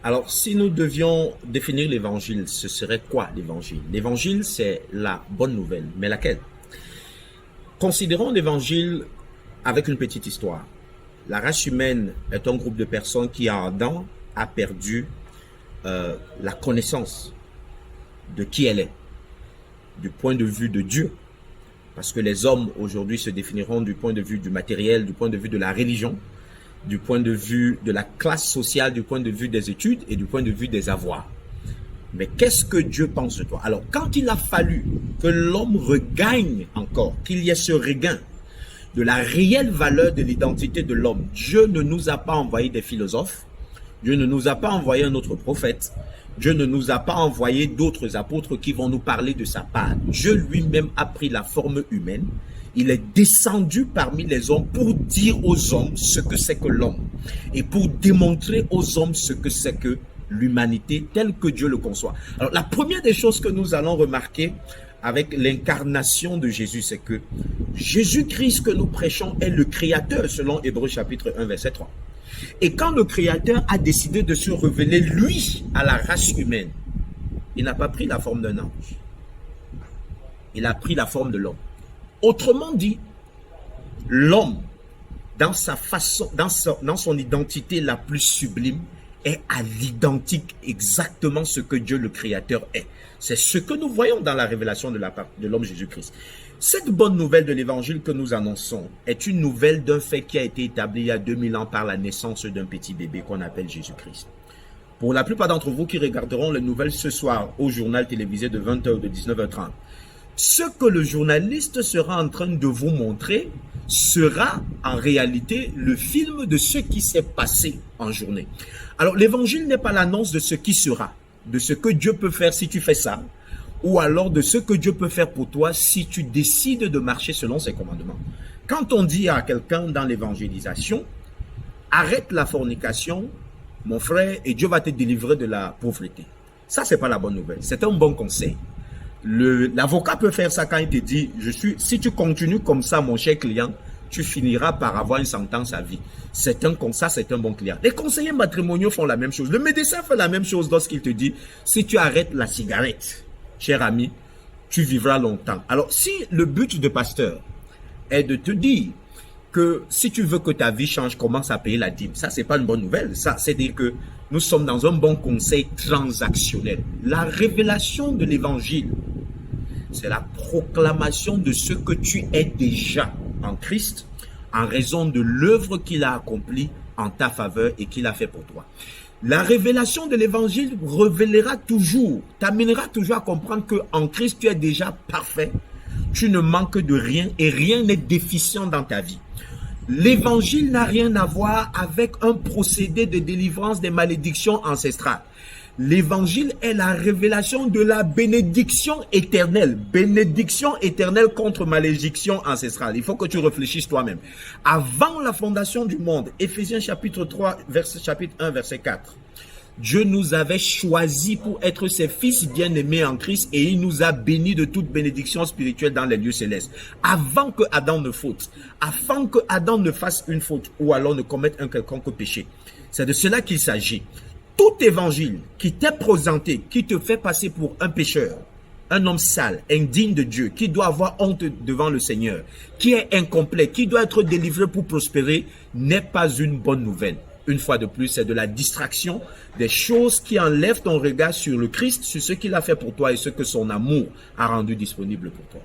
Alors, si nous devions définir l'évangile, ce serait quoi l'évangile? L'évangile, c'est la bonne nouvelle. Mais laquelle? Considérons l'évangile avec une petite histoire. La race humaine est un groupe de personnes qui, en Adam, a perdu la connaissance de qui elle est, du point de vue de Dieu. Parce que les hommes, aujourd'hui, se définiront du point de vue du matériel, du point de vue de la religion, du point de vue de la classe sociale, du point de vue des études et du point de vue des avoirs. Mais qu'est-ce que Dieu pense de toi? Alors, quand il a fallu que l'homme regagne encore, qu'il y ait ce regain de la réelle valeur de l'identité de l'homme, Dieu ne nous a pas envoyé des philosophes, Dieu ne nous a pas envoyé un autre prophète, Dieu ne nous a pas envoyé d'autres apôtres qui vont nous parler de sa part. Dieu lui-même a pris la forme humaine. Il est descendu parmi les hommes pour dire aux hommes ce que c'est que l'homme et pour démontrer aux hommes ce que c'est que l'humanité telle que Dieu le conçoit. Alors, la première des choses que nous allons remarquer avec l'incarnation de Jésus, c'est que Jésus-Christ que nous prêchons est le Créateur, selon Hébreux chapitre 1, verset 3. Et quand le Créateur a décidé de se révéler, lui, à la race humaine, il n'a pas pris la forme d'un ange. Il a pris la forme de l'homme. Autrement dit, l'homme, dans sa façon, dans son identité la plus sublime, est à l'identique exactement ce que Dieu le Créateur est. C'est ce que nous voyons dans la révélation de l'homme Jésus-Christ. Cette bonne nouvelle de l'évangile que nous annonçons est une nouvelle d'un fait qui a été établi il y a 2000 ans par la naissance d'un petit bébé qu'on appelle Jésus-Christ. Pour la plupart d'entre vous qui regarderont les nouvelles ce soir au journal télévisé de 20h ou de 19h30, ce que le journaliste sera en train de vous montrer sera en réalité le film de ce qui s'est passé en journée. Alors l'évangile n'est pas l'annonce de ce qui sera, de ce que Dieu peut faire si tu fais ça, ou alors de ce que Dieu peut faire pour toi si tu décides de marcher selon ses commandements. Quand on dit à quelqu'un dans l'évangélisation, arrête la fornication, mon frère, et Dieu va te délivrer de la pauvreté. Ça, c'est pas la bonne nouvelle. C'est un bon conseil. L'avocat peut faire ça quand il te dit, si tu continues comme ça, mon cher client, tu finiras par avoir une sentence à vie. C'est un bon client. Les conseillers matrimoniaux font la même chose. Le médecin fait la même chose lorsqu'il te dit, si tu arrêtes la cigarette, cher ami, tu vivras longtemps. Alors, si le but de pasteur est de te dire que si tu veux que ta vie change, commence à payer la dîme, ça, c'est pas une bonne nouvelle. Ça, c'est dire que nous sommes dans un bon conseil transactionnel. La révélation de l'évangile, c'est la proclamation de ce que tu es déjà en Christ, en raison de l'œuvre qu'il a accomplie en ta faveur et qu'il a fait pour toi. La révélation de l'évangile révélera toujours, t'amènera toujours à comprendre qu'en Christ, tu es déjà parfait, tu ne manques de rien et rien n'est déficient dans ta vie. L'évangile n'a rien à voir avec un procédé de délivrance des malédictions ancestrales. L'évangile est la révélation de la bénédiction éternelle. Bénédiction éternelle contre malédiction ancestrale. Il faut que tu réfléchisses toi-même. Avant la fondation du monde, Éphésiens chapitre 3, chapitre 1, verset 4. Dieu nous avait choisis pour être ses fils bien-aimés en Christ et il nous a bénis de toute bénédiction spirituelle dans les lieux célestes. Avant que Adam ne faute, afin que Adam ne fasse une faute ou alors ne commette un quelconque péché. C'est de cela qu'il s'agit. Tout évangile qui t'est présenté, qui te fait passer pour un pécheur, un homme sale, indigne de Dieu, qui doit avoir honte devant le Seigneur, qui est incomplet, qui doit être délivré pour prospérer, n'est pas une bonne nouvelle. Une fois de plus, c'est de la distraction, des choses qui enlèvent ton regard sur le Christ, sur ce qu'il a fait pour toi et ce que son amour a rendu disponible pour toi.